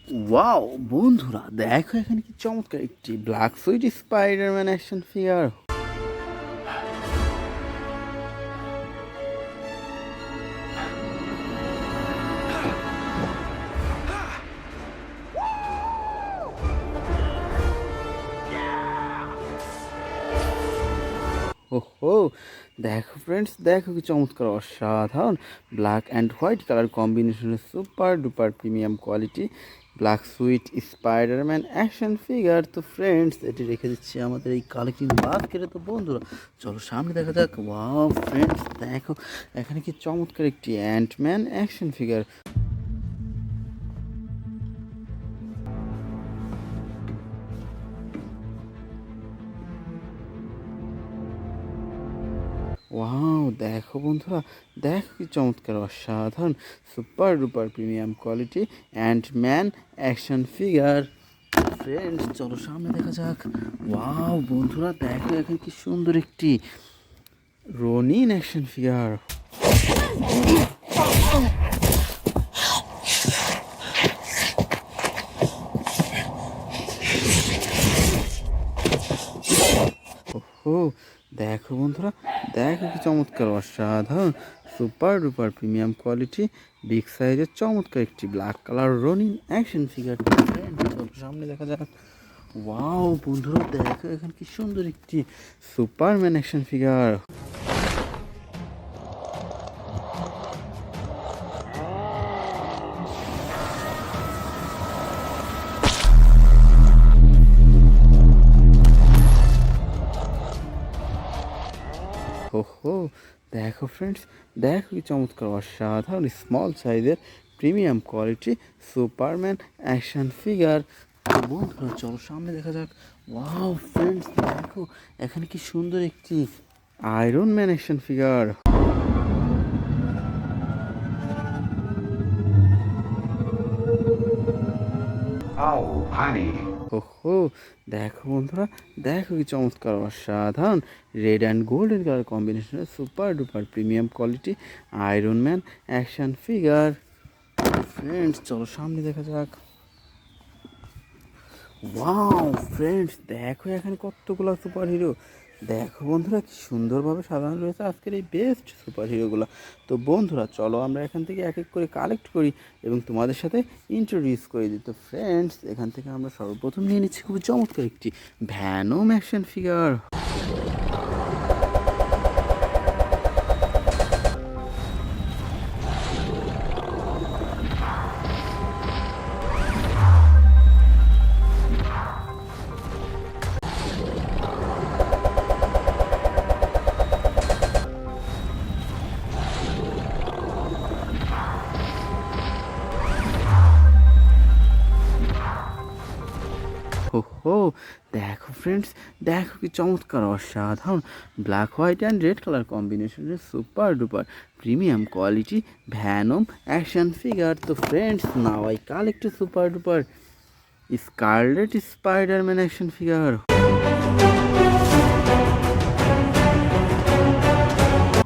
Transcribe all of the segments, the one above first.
Wow বন্ধুরা, দেখো এখানে কি চমৎকার একটি black suit Spiderman action figure. ওহো, দেখো ফ্রেন্ডস, দেখো কি চমৎকার অসাধারণ ব্ল্যাক অ্যান্ড হোয়াইট কালার কম্বিনেশনের super duper premium quality black suit Spiderman action figure. তো ফ্রেন্ডস, এটি রেখে দিচ্ছি আমাদের এই কালেক্টিং বাস্কেটে। তো বন্ধুরা চলো সামনে দেখা যাক। ওয়াও ফ্রেন্ডস, দেখো এখানে কি চমৎকার একটি অ্যান্টম্যান অ্যাকশন ফিগার। ওয়াও দেখো বন্ধুরা, দেখো কি চমৎকার অসাধারণ super duper premium quality and man action figure. Friends চলো সামনে দেখা যাক। ওয়াও বন্ধুরা, দেখো এখানে কি সুন্দর একটি রনিন অ্যাকশন ফিগার। ওহো, দেখো বন্ধুরা, দেখো কি চমৎকার অসাধারণ super duper premium quality big সাইজের চমৎকার একটি black colour Ronin action figure. সামনে দেখা যাক। ওয়াও বন্ধুরা, দেখো এখানে কি সুন্দর একটি সুপারম্যান অ্যাকশন ফিগার। ওহো, দেখো ফ্রেন্ডস, দেখো কি চমৎকার অসাধারণ স্মল সাইজের premium quality Superman action figure. বন্ধুরা চলো সামনে দেখা যাক। ওয়াও ফ্রেন্ডস, দেখো এখানে কি সুন্দর একটি আয়রন ম্যান অ্যাকশন ফিগার। ওহো, দেখো বন্ধুরা, দেখো কি চমৎকার অসাধারণ রেড অ্যান্ড গোল্ডেন কালার কম্বিনেশনের super duper premium quality Iron Man action figure. Friends চলো সামনে দেখা যাক। ওয়াও ফ্রেন্ডস, দেখো এখানে কতগুলো সুপার হিরো। দেখো বন্ধুরা, কি সুন্দরভাবে সাজানো রয়েছে আজকের এই বেস্ট সুপার হিরোগুলো। তো বন্ধুরা চলো আমরা এখান থেকে এক এক করে কালেক্ট করি এবং তোমাদের সাথে ইন্ট্রোডিউস করে দিই। তো ফ্রেন্ডস, এখান থেকে আমরা সর্বপ্রথম নিয়ে নিচ্ছি খুব চমৎকার একটি ভ্যানম অ্যাকশন ফিগার। হো, দেখো ফ্রেন্ডস, দেখো কি চমৎকার অসাধারণ black white and red colour কম্বিনেশনের super duper premium quality Venom action figure. তো friends, now I collect super duper scarlet Spiderman action figure.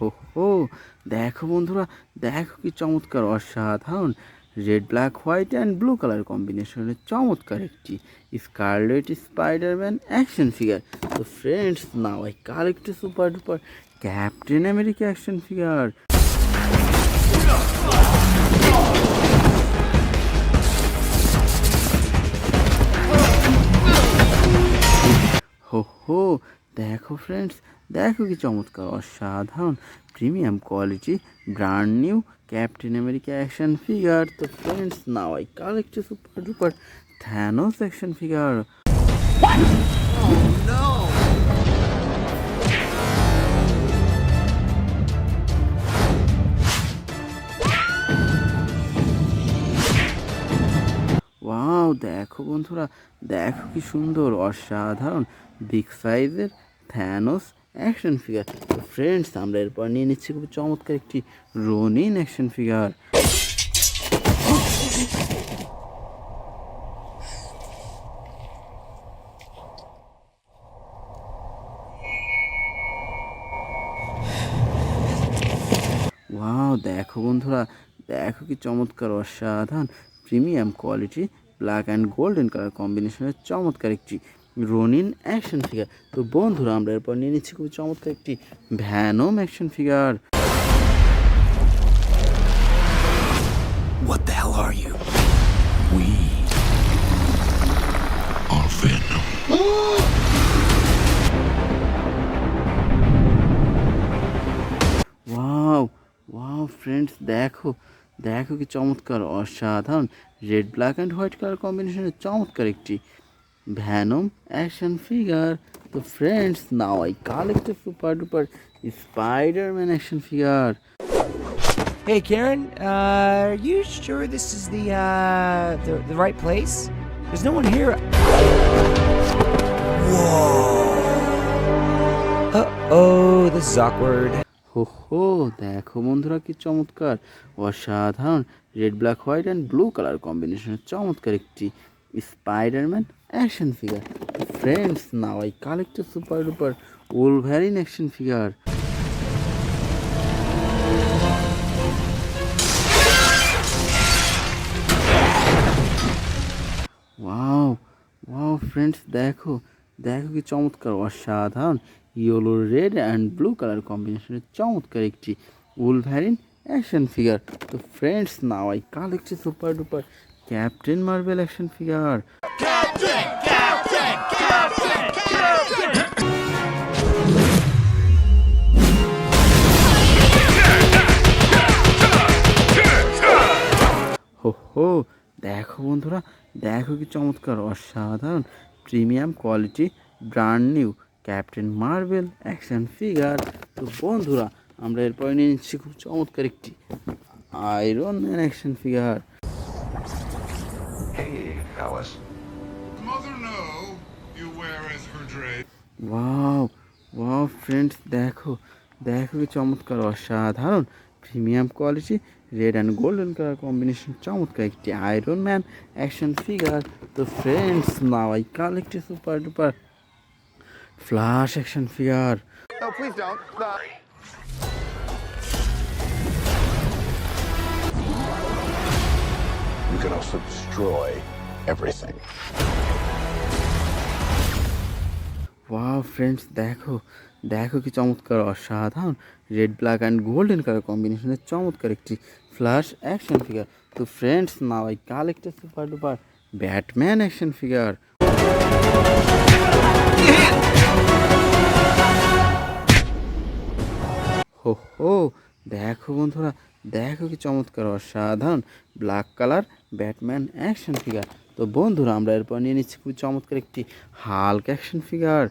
ওহো, দেখো বন্ধুরা, দেখো কি চমৎকার অসাধারণ red black white and blue colour কম্বিনেশনের চমৎকার একটি স্কারলেট স্পাইডারম্যান অ্যাকশন ফিগার। তো friends, now I collect super duper Captain America action figure. হো, দেখো ফ্রেন্ডস, দেখো কি চমৎকার অসাধারণ premium quality brand new captain America action figure. তো friends, now I collect super duper Thanos action figure. Wow দেখো বন্ধুরা, দেখো কি সুন্দর অসাধারণ বিগ সাইজের থ্যানোস অ্যাকশন ফিগার। তো ফ্রেন্ডস, আমরা এরপর নিয়ে নিচ্ছি খুব চমৎকার একটি রনিন অ্যাকশন ফিগার। ওয়াও দেখো বন্ধুরা, দেখো কি চমৎকার অসাধারণ premium quality black and golden colour কম্বিনেশনের চমৎকার একটি রনিন অ্যাকশন ফিগার। তো বন্ধুরা আমরা এরপর নিয়ে নিচ্ছি খুব চমৎকার একটি Venom action figure. What the hell are you? We are Venom. Wow wow friends, দেখো দেখো কি চমৎকার, অসাধারণ red black and white colour কম্বিনেশনের চমৎকার একটি ভ্যানম অ্যাকশন ফিগার। তো friends, now I collect a super duper Spiderman action figure. Hey Karen, are you sure this is the right place? There's no one here. Whoa. Uh-oh, this is awkward. হো হো, দেখো বন্ধুরা কি চমৎকার, অসাধারণ red black white and blue colour কম্বিনেশনের চমৎকার একটি Spiderman action figure. Friends, now I collect a super duper Wolverine action figure. Wow wow friends, দেখো দেখো কি চমৎকার, অসাধারণ yellow red and blue colour কম্বিনেশনের চমৎকার একটি উলভ্যারিন অ্যাকশন ফিগার। তো friends, now I collect a super duper Captain Marvel action figure. হো হো, দেখো বন্ধুরা, দেখো কি চমৎকার, অসাধারণ premium quality brand new captain Marvel action figure. তো বন্ধুরা আমরা এরপরে নিয়ে নিচ্ছি খুব চমৎকার একটি iron Man action figure. Hey, Alice. Mother know you wear as her dress. Wow wow friends, দেখো দেখো কি চমৎকার, অসাধারণ premium quality red and golden colour combination চমৎকার একটি আয়রন ম্যান অ্যাকশন ফিগার। তো friends, now I collect a super duper flash action figure. No, please don't. You can also destroy everything. Wow friends, দেখো দেখো কি চমৎকার, অসাধারণ red black and golden colour কম্বিনেশনের চমৎকার একটি ফ্ল্যাশ অ্যাকশন ফিগার। তো friends, now I collect a super duper Batman action figure. হো হো, দেখো বন্ধুরা, দেখো কি চমৎকার, অসাধারণ black colour Batman action figure. তো বন্ধুরা আমরা এরপর নিয়ে নিচ্ছি খুব চমৎকার একটি হাল্ক অ্যাকশন ফিগার।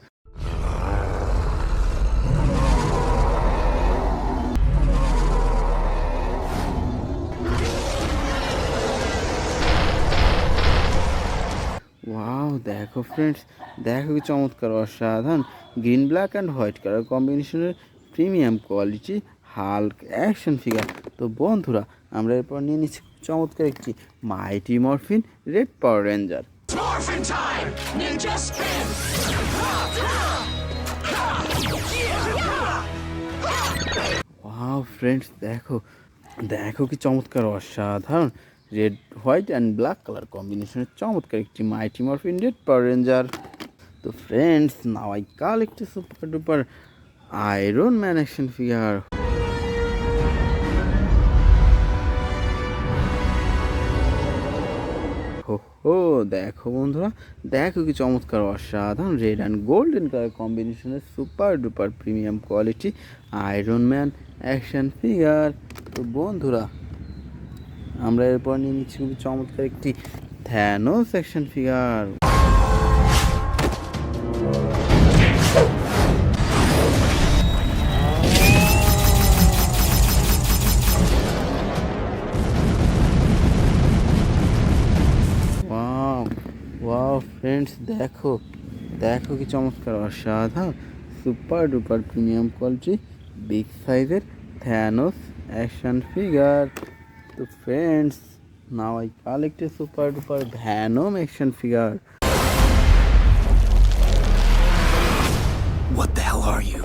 ওয়াও, দেখো ফ্রেন্ডস, দেখো কি চমৎকার, অসাধারণ green black and white colour কম্বিনেশনের premium quality Hulk action figure. তো বন্ধুরা আমরা এরপর নিয়ে নিচ্ছি চমৎকার একটি Mighty Morphin red Power Ranger. Morphin time! Ninja spin! Wow friends, দেখো দেখো কি চমৎকার, অসাধারণ red white and black colour কম্বিনেশনের চমৎকার একটি Mighty Morphin red Power Ranger. তো friends, now I collect a super duper Iron Man action figure. হো হো, দেখো বন্ধুরা, দেখো কি চমৎকার, অসাধারণ রেড অ্যান্ড গোল্ডেন কালার কম্বিনেশনের super duper premium quality Iron Man action figure. তো বন্ধুরা আমরা এরপর নিয়ে নিচ্ছি খুবই চমৎকার একটি Thanos action figure. Wow friends, দেখো দেখো কি চমৎকার, অসাধারণ super duper premium quality big সাইজের থ্যানোস অ্যাকশন ফিগার। তো friends, now I collect a super duper Venom action figure. What the hell are you?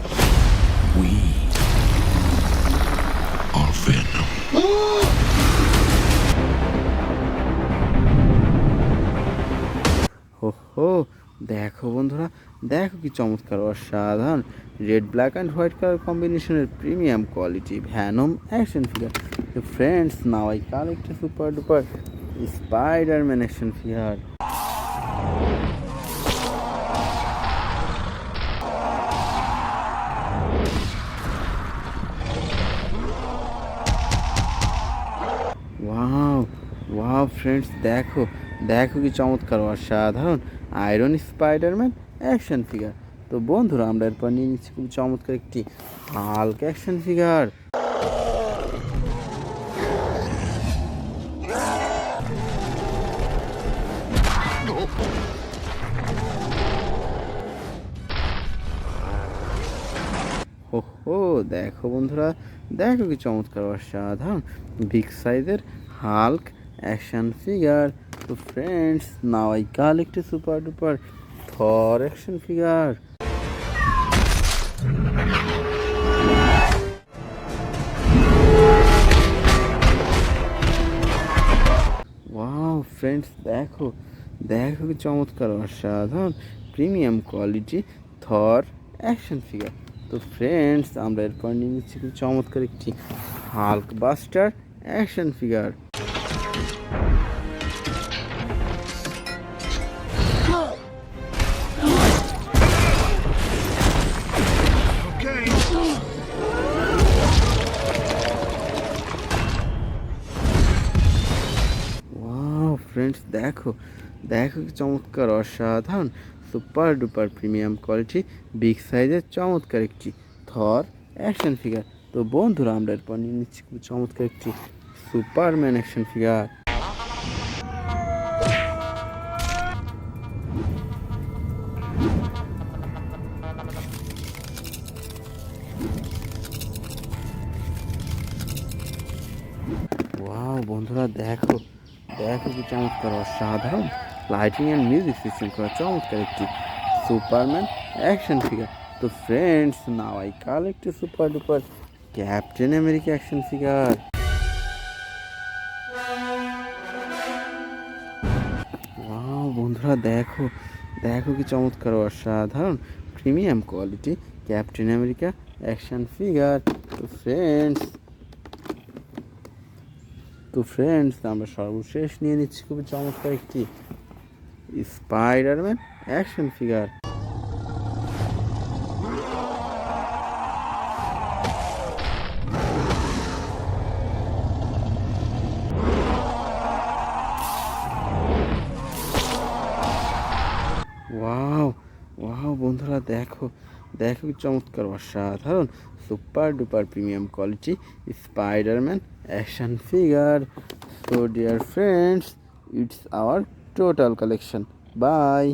We are Venom. হো হো, দেখো বন্ধুরা, দেখো কি চমৎকার অসাধারণ red black and white colour কম্বিনেশনের premium quality Venom action figure. তো friends, now I collect a super duper Spiderman action figure. Wow wow friends, দেখো দেখো কি চমৎকার অসাধারণ আয়রন স্পাইডারম্যান অ্যাকশন ফিগার। তো বন্ধুরা, আমরা এরপর নিয়ে নিচ্ছি খুব চমৎকার একটি হাল্ক অ্যাকশন ফিগার। হো হো, দেখো বন্ধুরা, দেখো কি চমৎকার অসাধারণ বিগ সাইজের হাল্ক অ্যাকশন ফিগার। তো friends, now I collect a super duper Thor action figure. Wow friends, দেখো দেখো কি চমৎকার অসাধারণ premium quality Thor action figure. তো ফ্রেন্ডস, আমরা এরপর নিয়ে নিচ্ছি খুব চমৎকার একটি Hulkbuster action figure. Wow friends, দেখো দেখো কি চমৎকার অসাধারণ super duper premium quality big সাইজের চমৎকার একটি থর অ্যাকশন ফিগার। তো বন্ধুরা, আমরা এরপর নিয়ে নিচ্ছি খুব চমৎকার একটি সুপারম্যান অ্যাকশন ফিগার। ওয়াও বন্ধুরা, দেখো দেখো কি চমৎকার অসাধারণ লাইটিং অ্যান্ড মিউজিক সিস্টেম করা চমৎকার একটি সুপারম্যান অ্যাকশন ফিগার। তো friends, now I collect a super duper Captain America action figure. Wow বন্ধুরা, দেখো দেখো কি চমৎকার অসাধারণ premium quality captain America action figure. তো ফ্রেন্ডস, আমরা সর্বশেষ নিয়ে নিচ্ছি খুবই চমৎকার একটি Spiderman action figure. Wow wow বন্ধুরা, দেখো দেখো কি চমৎকার অসাধারণ super duper premium quality Spiderman action figure. So dear friends, it's our total collection. Bye.